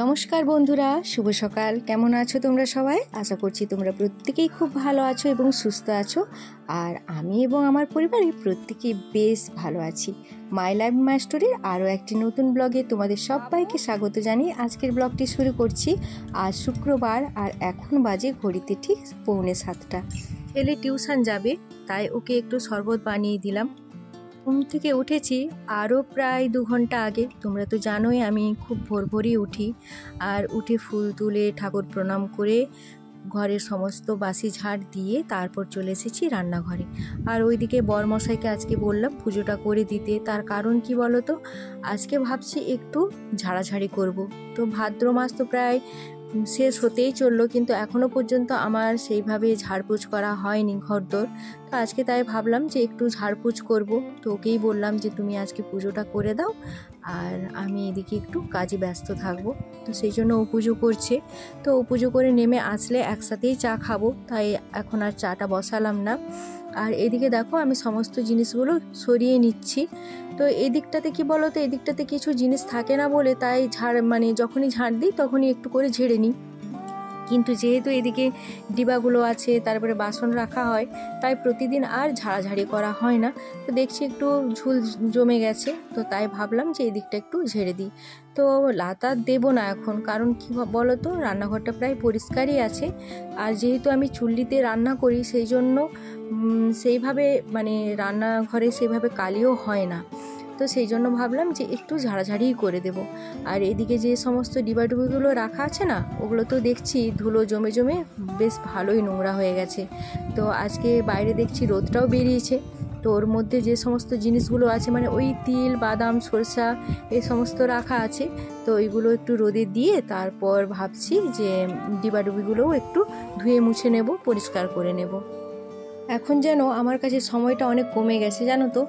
নমস্কার বন্ধুরা, শুভ সকাল। কেমন আছো তোমরা সবাই? আশা করছি তোমরা প্রত্যেকেই খুব ভালো আছো এবং সুস্থ আছো। আর আমি এবং আমার পরিবারের প্রত্যেকেই বেশ ভালো আছি। মাই লাইফ মাই স্টোরির আরও একটি নতুন ব্লগে তোমাদের সবাইকে স্বাগত জানিয়ে আজকের ব্লগটি শুরু করছি। আজ শুক্রবার আর এখন বাজে ঘড়িতে ঠিক 6:45। ছেলে টিউশন যাবে, তাই ওকে একটু শরবত বানিয়ে দিলাম। ঘুম থেকে উঠেছি আরও প্রায় 2 ঘন্টা আগে। তোমরা তো জানোই আমি খুব ভোরই উঠি, আর উঠে ফুল তুলে ঠাকুর প্রণাম করে ঘরের সমস্ত বাসি ঝাড় দিয়ে তারপর চলে এসেছি রান্নাঘরে। আর ওইদিকে বরমশাইকে আজকে বললাম পুজোটা করে দিতে। তার কারণ কি বলো তো, আজকে ভাবছি একটু ঝাড়াঝাড়ি করব। তো ভাদ্র মাস তো প্রায় শেষ হতেই চললো, কিন্তু এখনও পর্যন্ত আমার সেইভাবে ঝাড়পোছ করা হয়নি ঘরদোর। তো আজকে তাই ভাবলাম যে একটু ঝাড়পোছ করব। তো ওকেই বললাম যে তুমি আজকে পুজোটা করে দাও, আর আমি এদিকে একটু কাজে ব্যস্ত থাকবো। তো সেই জন্য ও পুজো করছে। তো ও পুজো করে নেমে আসলে একসাথেই চা খাবো, তাই এখন আর চাটা বসালাম না। আর এদিকে দেখো আমি সমস্ত জিনিসগুলো সরিয়ে নিচ্ছি। তো এই দিকটাতে কি বলো তো, এদিকটাতে কিছু জিনিস থাকে না বলে তাই যখনই ঝাড় দিই তখনই একটু করে ঝেড়ে নিই। কিন্তু যেহেতু এদিকে ডিবাগুলো আছে, তারপরে বাসন রাখা হয়, তাই প্রতিদিন আর ঝাড়াঝাড়ি করা হয় না। তো দেখছি একটু ঝুল জমে গেছে, তো তাই ভাবলাম যে এদিকটা একটু ঝেড়ে দিই। তো লাতা দেবো না এখন, কারণ কি বলো তো, রান্নাঘরটা প্রায় পরিষ্কারই আছে। আর যেহেতু আমি চুল্লিতে রান্না করি, সেই জন্য সেইভাবে রান্নাঘরে সেইভাবে কালিও হয় না। তো সেই জন্য ভাবলাম যে একটু ঝাড়াঝাড়িই করে দেব। আর এদিকে যে সমস্ত ডিবাডুবিগুলো রাখা আছে না, ওগুলো তো দেখছি ধুলো জমে জমে বেশ ভালোই নোংরা হয়ে গেছে। তো আজকে বাইরে দেখছি রোদটাও বেরিয়েছে। তো ওর মধ্যে যে সমস্ত জিনিসগুলো আছে, ওই তিল, বাদাম, সরষা এই সমস্ত রাখা আছে। তো ওইগুলো একটু রোদে দিয়ে তারপর ভাবছি যে ডিবাডুবিগুলোও একটু ধুয়ে মুছে নেব, পরিষ্কার করে নেব। এখন যেন আমার কাছে সময়টা অনেক কমে গেছে, জানো তো।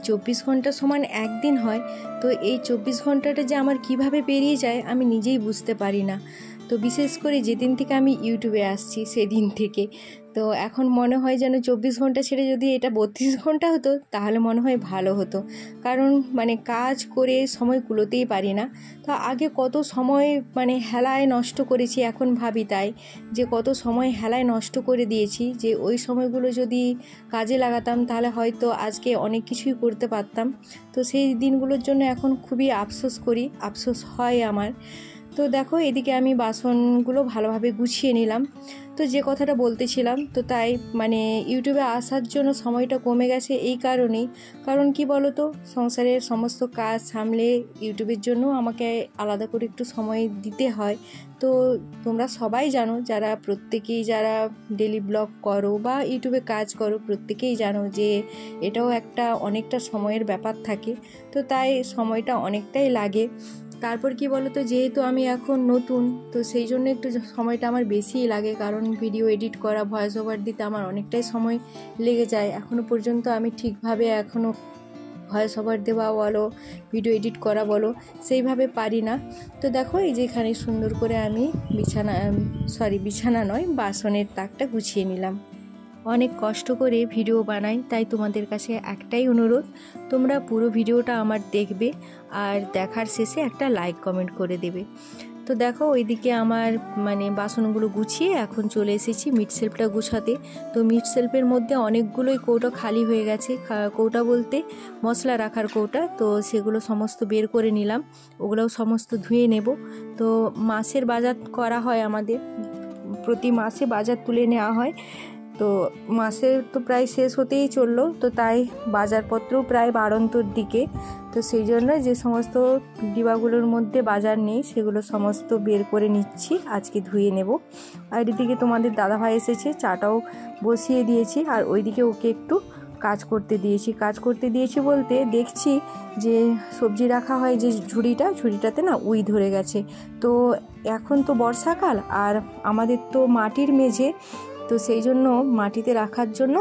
24 ঘন্টা সমান একদিন হয়। তো এই 24 ঘন্টাটা যে আমার কিভাবে পেরিয়ে যায় আমি নিজেই বুঝতে পারি না। তো বিশেষ করে যেদিন থেকে আমি ইউটিউবে আসছি সেদিন থেকে তো এখন মনে হয় যেন 24 ঘন্টা ছেড়ে যদি এটা 32 ঘন্টা হতো তাহলে মনে হয় ভালো হতো। কারণ কাজ করে সময় কুলোতেই পারি না। তো আগে কত সময় হেলায় নষ্ট করেছি, এখন ভাবি তাই যে কত সময় হেলায় নষ্ট করে দিয়েছি, যে ওই সময়গুলো যদি কাজে লাগাতাম তাহলে হয়তো আজকে অনেক কিছুই করতে পারতাম। তো সেই দিনগুলোর জন্য এখন খুবই আফসোস হয় আমার। তো দেখো এদিকে আমি বাসনগুলো ভালোভাবে গুছিয়ে নিলাম। তো যে কথাটা বলতেছিলাম, তো তাই ইউটিউবে আসার জন্য সময়টা কমে গেছে এই কারণেই। কারণ কি বলো তো, সংসারের সমস্ত কাজ সামলে ইউটিউবের জন্য আমাকে আলাদা করে একটু সময় দিতে হয়। তো তোমরা সবাই জানো, যারা ডেলি ব্লগ করো বা ইউটিউবে কাজ করো, প্রত্যেকেই জানো যে এটাও অনেকটা সময়ের ব্যাপার থাকে। তো তাই সময়টা অনেকটাই লাগে। তারপর কি বলো তো, যেহেতু আমি এখন নতুন, তো সেই জন্য একটু সময়টা আমার বেশিই লাগে। কারণ ভিডিও এডিট করা, ভয়েস ওভার দিতে আমার অনেকটাই সময় লেগে যায়। এখনও পর্যন্ত আমি ঠিকভাবে ভয়েস ওভার দেওয়া বলো, ভিডিও এডিট করা বলো, সেইভাবে পারি না। তো দেখো এই যে এখানে সুন্দর করে আমি বিছানা নয়, বাসনের তাকটা গুছিয়ে নিলাম। অনেক কষ্ট করে ভিডিও বানাই, তাই তোমাদের কাছে একটাই অনুরোধ, তোমরা পুরো ভিডিওটা আমার দেখবে আর দেখার শেষে একটা লাইক কমেন্ট করে দেবে। তো দেখো ওইদিকে আমার বাসনগুলো গুছিয়ে এখন চলে এসেছি মিট শেলফটা গুছাতে। তো মিট শেলফের মধ্যে অনেকগুলোই কৌটো খালি হয়ে গেছে, কৌটা বলতে মশলা রাখার কৌটা। তো সেগুলো সমস্ত বের করে নিলাম, ওগুলোও সমস্ত ধুয়ে নেব। তো মাসের বাজার করা হয় আমাদের, প্রতি মাসে বাজার তুলে নেওয়া হয়। তো মাসের তো প্রায় শেষ হতেই চললো, তো তাই বাজারপত্রও প্রায় বাড়ন্তর দিকে। তো সেই জন্য যে সমস্ত ডিবাগুলোর মধ্যে বাজার নেই সেগুলো সমস্ত বের করে নিচ্ছি, আজকে ধুয়ে নেব। আর এদিকে তোমাদের দাদাভাই এসেছে, চাটাও বসিয়ে দিয়েছি। আর ওইদিকে ওকে একটু কাজ করতে দিয়েছি বলতে দেখছি যে সবজি রাখা হয় যে ঝুড়িটাতে না উই ধরে গেছে। তো এখন তো বর্ষাকাল, আর আমাদের তো মাটির মেঝে, তো সেই জন্য মাটিতে রাখার জন্য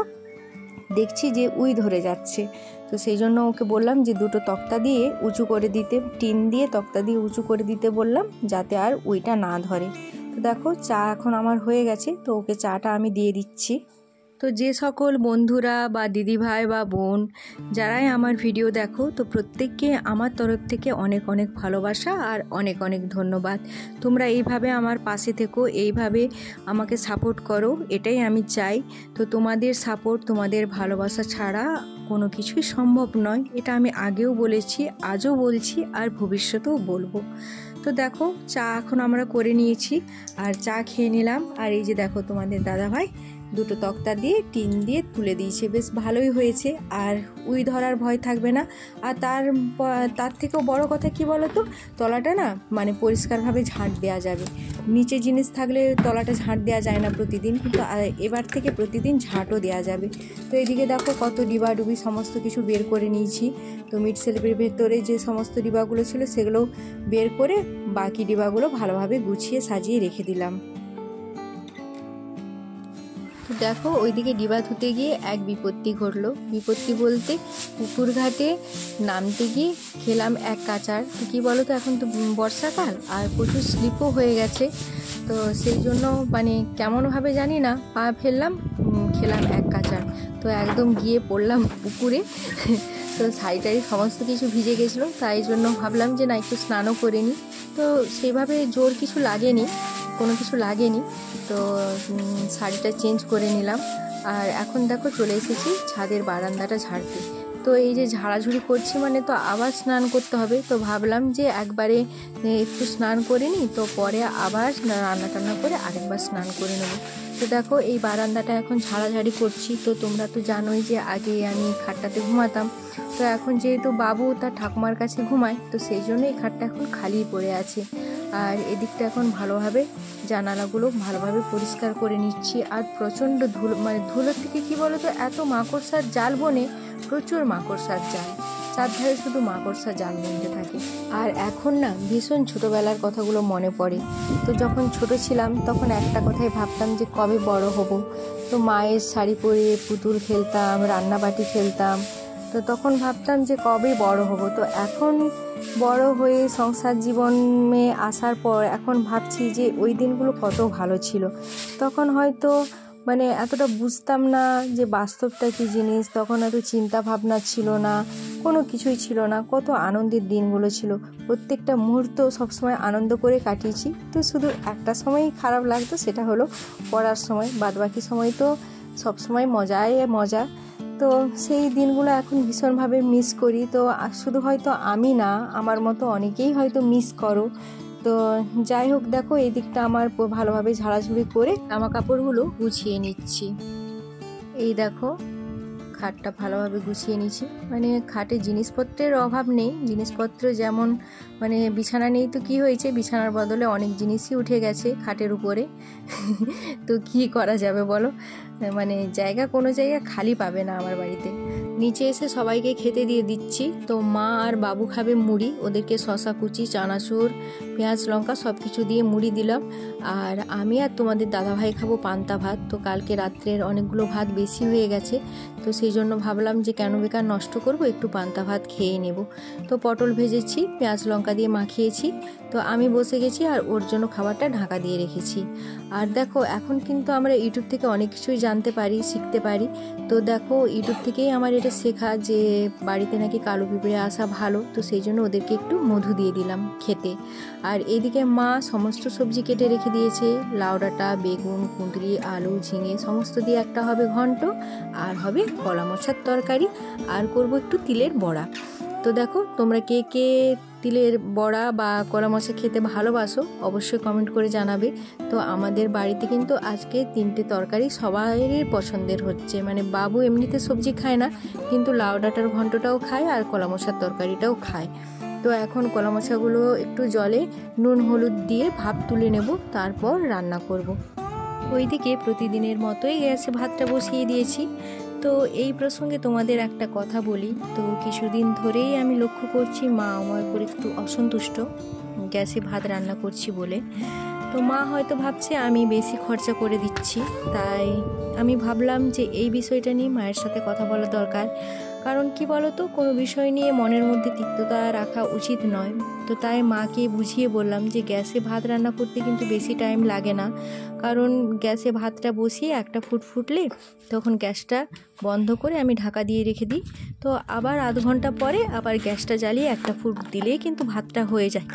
দেখছি যে উই ধরে যাচ্ছে। তো সেই জন্য ওকে বললাম যে দুটো তক্তা দিয়ে উঁচু করে দিতে, টিন দিয়ে তক্তা দিয়ে উঁচু করে দিতে বললাম, যাতে আর উইটা না ধরে। তো দেখো চা এখন আমার হয়ে গেছে, তো ওকে চাটা আমি দিয়ে দিচ্ছি। তো যে সকল বন্ধুরা বা দিদিভাই বা বোন যারাই আমার ভিডিও দেখো, তো প্রত্যেককে আমার তরফ থেকে অনেক অনেক ভালোবাসা আর অনেক অনেক ধন্যবাদ। তোমরা এইভাবে আমার পাশে থেকো, এইভাবে আমাকে সাপোর্ট করো, এটাই আমি চাই। তো তোমাদের সাপোর্ট, তোমাদের ভালোবাসা ছাড়া কোনো কিছুই সম্ভব নয়। এটা আমি আগেও বলেছি, আজও বলছি, আর ভবিষ্যতেও বলবো। তো দেখো চা এখন আমরা করে নিয়েছি আর চা খেয়ে নিলাম। আর এই যে দেখো তোমাদের দাদাভাই দুটো তক্তা দিয়ে টিন দিয়ে তুলে দিয়েছে, বেশ ভালোই হয়েছে। আর উই ধরার ভয় থাকবে না। আর তার থেকেও বড় কথা কি বলো তো, তলাটা না মানে পরিষ্কারভাবে ঝাঁট দেওয়া যাবে। নিচে জিনিস থাকলে তলাটা ঝাঁট দেওয়া যায় না প্রতিদিন, কিন্তু এবার থেকে প্রতিদিন ঝাঁটও দেওয়া যাবে। তো এদিকে দেখো কত ডিবাডুবি সমস্ত কিছু বের করে নিয়েছি। তো মিট স্ল্যাবের ভেতরে যে সমস্ত ডিবাগুলো ছিল সেগুলো বের করে বাকি ডিবাগুলো ভালোভাবে গুছিয়ে সাজিয়ে রেখে দিলাম। তো দেখো ওইদিকে ডিবা ধুতে গিয়ে এক বিপত্তি ঘটলো। বিপত্তি বলতে পুকুর ঘাটে নামতে গিয়ে খেলাম এক কাঁচার। তো কী বলো তো, এখন তো বর্ষাকাল আর প্রচুর স্লিপও হয়ে গেছে। তো সেই জন্য মানে কেমনভাবে জানি না পা ফেললাম, খেলাম এক কাঁচার। তো একদম গিয়ে পড়লাম পুকুরে। তো শাড়ি সমস্ত কিছু ভিজে গেছিলো, তাই জন্য ভাবলাম যে না একটু স্নানও করে নিই। তো সেইভাবে জোর কিছু লাগেনি, কোনো কিছু লাগেনি। তো শাড়িটা চেঞ্জ করে নিলাম। আর এখন দেখো চলে এসেছি ছাদের বারান্দাটা ঝাড়তে। তো এই যে ঝাড়াঝুড়ি করছি মানে তো আবার স্নান করতে হবে। তো ভাবলাম যে একবারে একটু স্নান করে নিই, তো পরে আবার রান্না টান্না করে আরেকবার স্নান করে নেব। তো দেখো এই বারান্দাটা এখন ঝাড়াঝাড়ি করছি। তো তোমরা তো জানোই যে আগে আমি খাটটাতে ঘুমাতাম। তো এখন যেহেতু বাবু তার ঠাকুমার কাছে ঘুমায়, তো সেই জন্য এই খাটটা এখন খালিই পড়ে আছে। আর এদিকটা এখন ভালোভাবে জানালাগুলো ভালোভাবে পরিষ্কার করে নিচ্ছি। আর প্রচণ্ড ধুলো, মানে ধুলোর থেকে কী বলো তো, এত মাকড়সার জাল বনে, প্রচুর মাকড়সার জাল, চারধারে শুধু মাকড়সার জাল বুনতে থাকে। আর এখন না ভীষণ ছোটোবেলার কথাগুলো মনে পড়ে। তো যখন ছোট ছিলাম তখন একটা কথাই ভাবতাম যে কবে বড় হব। তো মায়ের শাড়ি পরে পুতুল খেলতাম, রান্নাবাটি খেলতাম। তো তখন ভাবতাম যে কবে বড় হব। তো এখন বড় হয়ে সংসার জীবনে আসার পর এখন ভাবছি যে ওই দিনগুলো কত ভালো ছিল। তখন হয়তো মানে এতটা বুঝতাম না যে বাস্তবটা কী জিনিস, তখন এত চিন্তা ভাবনা ছিল না, কোনো কিছুই ছিল না। কত আনন্দের দিনগুলো ছিল, প্রত্যেকটা মুহূর্ত সবসময় আনন্দ করে কাটিয়েছি। তো শুধু একটা সময়ই খারাপ লাগতো, সেটা হলো পড়ার সময়। বাদবাকি সময় তো সবসময় মজাই মজা। তো সেই দিনগুলো এখন ভীষণভাবে মিস করি। তো শুধু হয়তো আমি না, আমার মতো অনেকেই হয়তো মিস করো। তো যাই হোক, দেখো এই দিকটা আমার ভালোভাবে ঝাড়াঝুড়ি করে জামা কাপড়গুলো গুছিয়ে নিচ্ছি। এই দেখো খাটটা ভালোভাবে গুছিয়ে নিচ্ছি। মানে খাটে জিনিসপত্রের অভাব নেই, জিনিসপত্র যেমন মানে বিছানা নেই তো কি হয়েছে, বিছানার বদলে অনেক জিনিসই উঠে গেছে খাটের উপরে। তো কি করা যাবে বলো, মানে কোনো জায়গা খালি পাবে না আমার বাড়িতে। নিচে এসে সবাইকে খেতে দিয়ে দিচ্ছি। তো মা আর বাবু খাবে মুড়ি, ওদেরকে শশা কুচি, চানাচুর, পেঁয়াজ লঙ্কা সব কিছু দিয়ে মুড়ি দিলাম। আর আমি আর তোমাদের দাদাভাই খাবো পান্তা ভাত। তো কালকে রাত্রের অনেকগুলো ভাত বেশি হয়ে গেছে, তো সেই জন্য ভাবলাম যে কেন বেকার নষ্ট করব, একটু পান্তা ভাত খেয়ে নেব। তো পটল ভেজেছি, পেঁয়াজ লঙ্কা দিয়ে মাখিয়েছি। তো আমি বসে গেছি আর ওর জন্য খাবারটা ঢাকা দিয়ে রেখেছি। আর দেখো এখন কিন্তু আমরা ইউটিউব থেকে অনেক কিছুই জানতে পারি, শিখতে পারি। তো দেখো ইউটিউব থেকেই আমার এটা শেখা যে বাড়িতে নাকি কালো পিঁপড়ে আসা ভালো। তো সেই জন্য ওদেরকে একটু মধু দিয়ে দিলাম খেতে। আর এদিকে মা সমস্ত সবজি কেটে রেখে দিয়েছে, লাউ ডাঁটা, বেগুন, কুঁদরি, আলু, ঝিঙে সমস্ত দিয়ে একটা হবে ঘন্ট, আর হবে কলা মোচার তরকারি, আর করব একটু তিলের বড়া। তো দেখো তোমরা কে কে তিলের বড়া বা কলা মোচা খেতে ভালোবাসো অবশ্যই কমেন্ট করে জানাবে। তো আমাদের বাড়িতে কিন্তু আজকে 3টে তরকারি সবারই পছন্দের হচ্ছে। মানে বাবু এমনিতে সবজি খায় না, কিন্তু লাউ ডাঁটার ঘন্টটাও খায় আর কলা মোচার তরকারিটাও খায়। তো এখন কলা মোচাগুলো একটু জলে নুন হলুদ দিয়ে ভাপ তুলে নেব, তারপর রান্না করব। ওইদিকে প্রতিদিনের মতোই গ্যাসে ভাতটা বসিয়ে দিয়েছি। তো এই প্রসঙ্গে তোমাদের একটা কথা বলি। তো কিছুদিন ধরেই আমি লক্ষ্য করছি মা আমার উপর একটু অসন্তুষ্ট গ্যাসে ভাত রান্না করছি বলে। তো মা হয়তো ভাবছে আমি বেশি খরচা করে দিচ্ছি, তাই আমি ভাবলাম যে এই বিষয়টা নিয়ে মায়ের সাথে কথা বলা দরকার। কারণ কি বলো তো, কোনো বিষয় নিয়ে মনের মধ্যে তিক্ততা রাখা উচিত নয়। তো তাই মাকে বুঝিয়ে বললাম যে গ্যাসে ভাত রান্না করতে কিন্তু বেশি টাইম লাগে না, কারণ গ্যাসে ভাতটা বসিয়ে একটা ফুটলে তখন গ্যাসটা বন্ধ করে আমি ঢাকা দিয়ে রেখে দিই। তো আবার আধ ঘন্টা পরে আবার গ্যাসটা জ্বালিয়ে একটা ফুট দিলেই কিন্তু ভাতটা হয়ে যায়।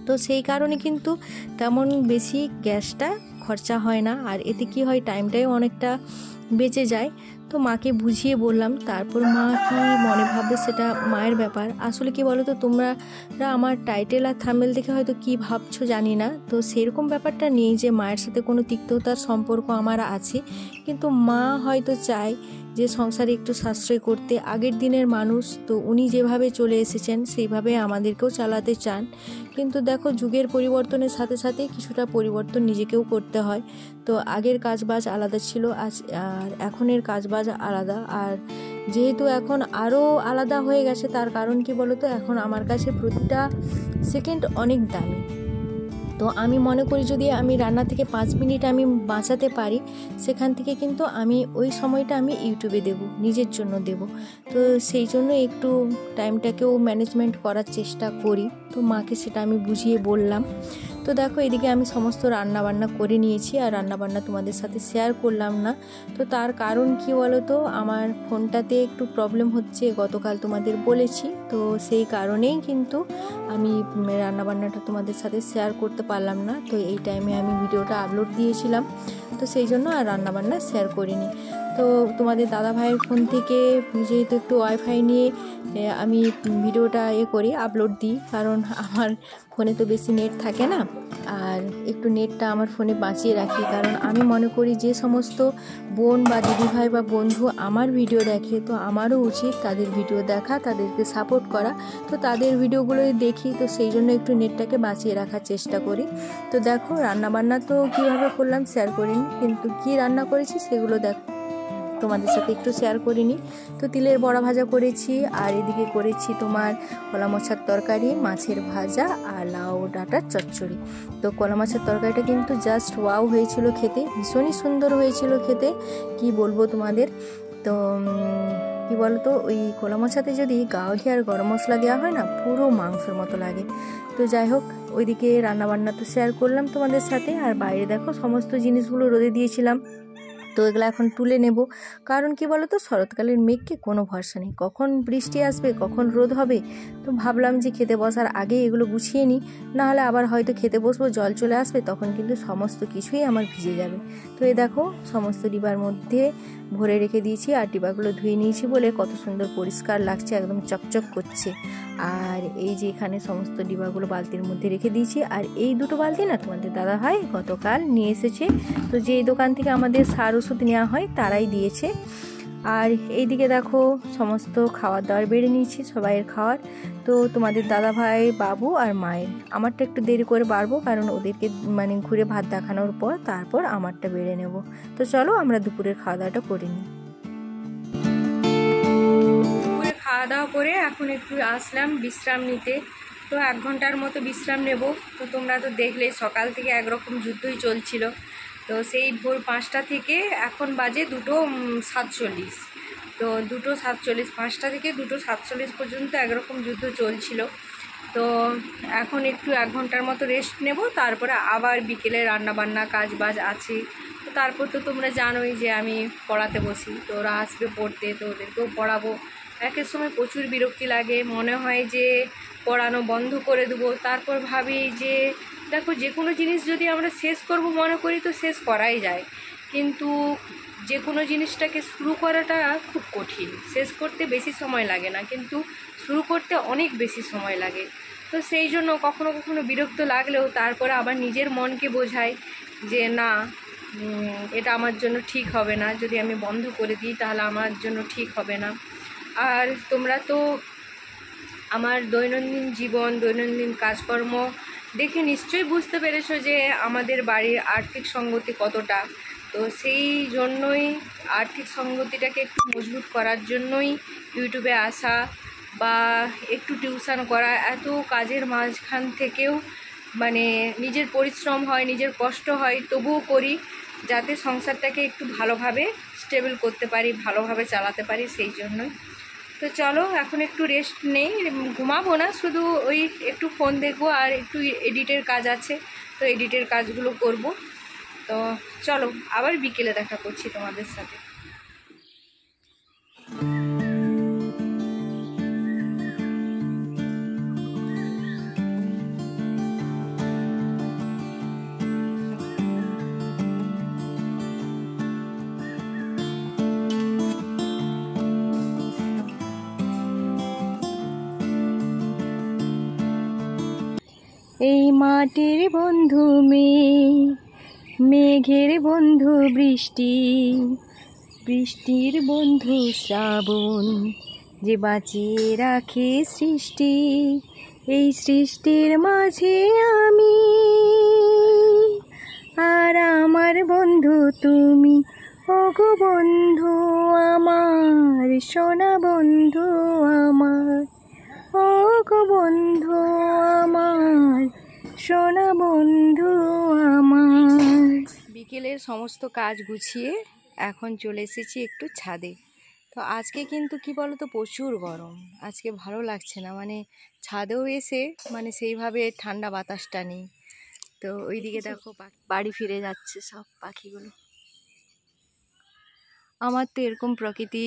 তো সেই কারণে কিন্তু তেমন বেশি গ্যাসটা খরচা হয় না, আর এতে কি হয়, টাইমটাও অনেকটা বেঁচে যায়। তো মাকে বুঝিয়ে বললাম, তারপর মা কি মনে ভাববে সেটা মায়ের ব্যাপার। আসলে কি বলো তো, তোমরা আমার টাইটেল আর থাম্বনেল দেখে হয়তো কি ভাবছো জানি না, তো সেরকম ব্যাপারটা নেই যে মায়ের সাথে কোনো তিক্ততার সম্পর্ক আমার আছে। কিন্তু মা হয়তো চায় যে সংসারে একটু সাশ্রয় করতে, আগের দিনের মানুষ তো উনি যেভাবে চলে এসেছেন সেইভাবে আমাদেরকেও চালাতে চান। কিন্তু দেখো, যুগের পরিবর্তনের সাথে সাথে কিছুটা পরিবর্তন নিজেকেও করতে হয়। তো আগের কাজবাজ আলাদা ছিল, আর এখনের কাজবাজ আলাদা। আর যেহেতু এখন আরও আলাদা হয়ে গেছে, তার কারণ কি বলো তো, এখন আমার কাছে প্রতিটা সেকেন্ড অনেক দামি। তো আমি মনে করি যদি আমি রান্না থেকে 5 মিনিট আমি বাঁচাতে পারি, সেখান থেকে কিন্তু আমি ওই সময়টা আমি ইউটিউবে দেব, নিজের জন্য দেব। তো সেই জন্য একটু টাইমটাকেও ম্যানেজমেন্ট করার চেষ্টা করি। তো মাকে সেটা আমি বুঝিয়ে বললাম। তো দেখো, এদিকে আমি সমস্ত রান্নাবান্না করে নিয়েছি, আর রান্নাবান্না তোমাদের সাথে শেয়ার করলাম না। তো তার কারণ কি বলো তো, আমার ফোনটাতে একটু প্রবলেম হচ্ছে, গতকাল তোমাদের বলেছি। তো সেই কারণেই কিন্তু আমি রান্নাবান্নাটা তোমাদের সাথে শেয়ার করতে পারলাম না। তো এই টাইমে আমি ভিডিওটা আপলোড দিয়েছিলাম, তো সেই জন্য আর রান্নাবান্না শেয়ার করিনি। তো তোমাদের দাদাভাইয়ের ফোন থেকে যেহেতু একটু ওয়াইফাই নিয়ে আমি ভিডিওটা করি, আপলোড দিই, কারণ আমার ফোনে তো বেশি নেট থাকে না, আর একটু নেটটা আমার ফোনে বাঁচিয়ে রাখি। কারণ আমি মনে করি যে সমস্ত বোন বা দিদিভাই বা বন্ধু আমার ভিডিও দেখে, তো আমারও উচিত তাদের ভিডিও দেখা, তাদেরকে সাপোর্ট করা। তো তাদের ভিডিওগুলোই দেখি, তো সেই জন্য একটু নেটটাকে বাঁচিয়ে রাখার চেষ্টা করি। তো দেখো, রান্নাবান্না তো কীভাবে করলাম শেয়ার করিনি, কিন্তু কি রান্না করেছি সেগুলো দেখো, তোমাদের সাথে একটু শেয়ার করিনি। তো তিলের বড়া ভাজা করেছি, আর এদিকে করেছি তোমার কলা মোচার তরকারি, মাছের ভাজা, আর লাউ ডাঁটার চচ্চড়ি। তো কলা মাছের তরকারিটা কিন্তু জাস্ট ওয়াও হয়েছিল খেতে, ভীষণই সুন্দর হয়েছিল খেতে, কি বলবো তোমাদের। তো কি বলতো, ওই কলা মাছাতে যদি গাও ঘি আর গরম মশলা দেওয়া হয় না, পুরো মাংসের মতো লাগে। তো যাই হোক, ওইদিকে রান্নাবান্না তো শেয়ার করলাম তোমাদের সাথে। আর বাইরে দেখো, সমস্ত জিনিসগুলো রোদে দিয়েছিলাম, তো এগুলো এখন তুলে নেব। কারণ কি বলো তো, শরৎকালের মেঘকে কোনো ভরসা নেই, কখন বৃষ্টি আসবে কখন রোদ হবে। তো ভাবলাম যে খেতে বসার আগে এগুলো গুছিয়ে নিই, নাহলে আবার হয়তো খেতে বসবো, জল চলে আসবে, তখন কিন্তু সমস্ত কিছুই আমার ভিজে যাবে। তো এই দেখো, সমস্ত ডিবার মধ্যে ভরে রেখে দিয়েছি, আর ডিবাগুলো ধুয়ে নিয়েছি বলে কত সুন্দর পরিষ্কার লাগছে, একদম চকচক করছে। আর এই যে এখানে সমস্ত ডিবাগুলো বালতির মধ্যে রেখে দিয়েছি। আর এই দুটো বালতি না তোমাদের দাদাভাই গতকাল নিয়ে এসেছে, তো যেই দোকান থেকে আমাদের সার ওষুধ নেওয়া হয় তারাই দিয়েছে। আর এইদিকে দেখো, সমস্ত খাবার দাবার বেড়ে নিয়েছি, সবাইয়ের খাওয়ার। তো তোমাদের দাদাভাই, বাবু আর মায়ের, আমারটা একটু দেরি করে বাড়বো, কারণ ওদেরকে মানে ঘুরে ভাত দেখানোর পর তারপর আমারটা বেড়ে নেব। তো চলো আমরা দুপুরের খাওয়া দাওয়াটা করে নিই। দুপুরে খাওয়া দাওয়া করে এখন একটু আসলাম বিশ্রাম নিতে। তো 1 ঘন্টার মতো বিশ্রাম নেব। তো তোমরা তো দেখলে সকাল থেকে একরকম যুদ্ধই চলছিল। তো সেই ভোর 5টা থেকে এখন বাজে 2:47। তো 2:47, 5টা থেকে 2:47 পর্যন্ত একরকম যুদ্ধ চলছিল। তো এখন একটু 1 ঘন্টার মতো রেস্ট নেব, তারপরে আবার বিকেলে রান্নাবান্না কাজবাজ আছে। তো তারপর তো তোমরা জানোই যে আমি পড়াতে বসি, তো ওরা আসবে পড়তে, তো ওদেরকেও পড়াবো। একের সময় প্রচুর বিরক্তি লাগে, মনে হয় যে পড়ানো বন্ধ করে দেবো। তারপর ভাবি যে দেখো, যে কোনো জিনিস যদি আমরা শেষ করব মনে করি তো শেষ করাই যায়, কিন্তু যে কোনো জিনিসটাকে শুরু করাটা খুব কঠিন। শেষ করতে বেশি সময় লাগে না, কিন্তু শুরু করতে অনেক বেশি সময় লাগে। তো সেই জন্য কখনো কখনো বিরক্ত লাগলেও তারপরে আবার নিজের মনকে বোঝাই যে না, এটা আমার জন্য ঠিক হবে না, যদি আমি বন্ধ করে দিই তাহলে আমার জন্য ঠিক হবে না। আর তোমরা তো আমার দৈনন্দিন জীবন, দৈনন্দিন কাজকর্ম দেখে নিশ্চয়ই বুঝতে পেরেছো যে আমাদের বাড়ির আর্থিক সঙ্গতি কতটা। তো সেই জন্যই আর্থিক সঙ্গতিটাকে একটু মজবুত করার জন্যই ইউটিউবে আসা বা একটু টিউশন করা। এত কাজের মাঝখান থেকেও মানে নিজের পরিশ্রম হয়, নিজের কষ্ট হয়, তবুও করি যাতে সংসারটাকে একটু ভালোভাবে স্টেবল করতে পারি, ভালোভাবে চালাতে পারি, সেই জন্যই। তো চলো এখন একটু রেস্ট নেই, ঘুমাবো না, শুধু ওই একটু ফোন দেখবো আর একটু এডিটের কাজ আছে, তো এডিটের কাজগুলো করব। তো চলো আবার বিকেলে দেখা করছি তোমাদের সাথে। এই মাটির বন্ধু মেঘের বন্ধু বৃষ্টি, বৃষ্টির বন্ধু শ্রাবণ, যে বাঁচিয়ে রাখে সৃষ্টি। এই সৃষ্টির মাঝে আমি আর আমার বন্ধু তুমি, ওগো বন্ধু আমার, সোনা বন্ধু আমার, ওগো বন্ধু আমার, সোনা বন্ধু আমার। বিকেলের সমস্ত কাজ গুছিয়ে এখন চলে এসেছি একটু ছাদে। তো আজকে কিন্তু কি বলো তো, প্রচুর গরম, আজকে ভালো লাগছে না, মানে ছাদেও এসে মানে সেইভাবে ঠান্ডা বাতাসটা নেই। তো ওইদিকে দেখো বাড়ি ফিরে যাচ্ছে সব পাখিগুলো। আমার তো এরকম প্রকৃতি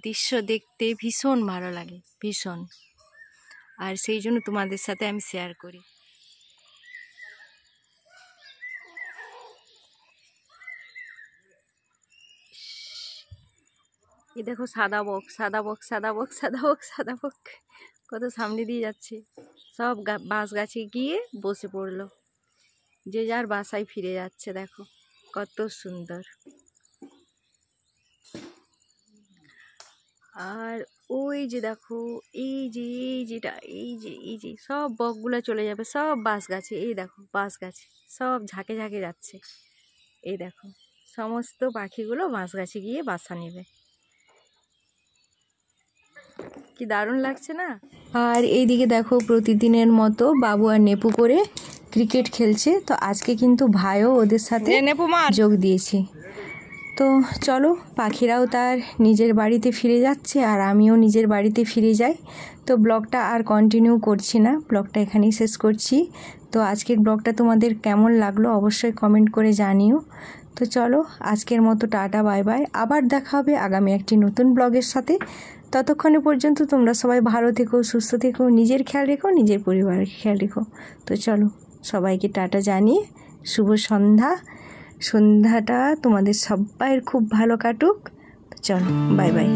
দৃশ্য দেখতে ভীষণ ভালো লাগে, ভীষণ, আর সেই জন্য তোমাদের সাথে আমি শেয়ার করি। এই দেখো সাদা বক, সাদা বক, সাদা বক, সাদা বক, সাদা বক কত সামনে দিয়ে যাচ্ছে। সব বাঁশ গাছে গিয়ে বসে পড়লো, যে যার বাসায় ফিরে যাচ্ছে। দেখো কত সুন্দর। আর ওই যে দেখো, এই যে সব বকগুলো চলে যাবে সব বাঁশ গাছে। এই দেখো বাঁশ গাছে সব ঝাঁকে ঝাঁকে যাচ্ছে। এই দেখো সমস্ত পাখিগুলো বাঁশ গাছে গিয়ে বাসা নেবে। কি দারুণ লাগছে না? আর এইদিকে দেখো প্রতিদিনের মতো বাবু আর নেপু করে ক্রিকেট খেলছে। তো আজকে কিন্তু ভাইও ওদের সাথে যোগ দিয়েছে। তো চলো, পাখিরাও তার নিজের বাড়িতে ফিরে যাচ্ছে আর আমিও নিজের বাড়িতে ফিরে যাই। তো ব্লগটা আর কন্টিনিউ করছি না, ব্লগটা এখানেই শেষ করছি। তো আজকের ব্লগটা তোমাদের কেমন লাগলো অবশ্যই কমেন্ট করে জানিও। তো চলো আজকের মতো টাটা, বাই বাই। আবার দেখা হবে আগামী একটি নতুন ব্লগের সাথে। ততক্ষণে পর্যন্ত তোমরা সবাই ভালো থেকো, সুস্থ থেকো, নিজের খেয়াল রেখো, নিজের পরিবারের খেয়াল রেখো। তো চলো সবাইকে টাটা জানিয়ে শুভ সন্ধ্যা। সন্ধ্যাটা তোমাদের সবাইয়ের খুব ভালো কাটুক। চলো বাই বাই।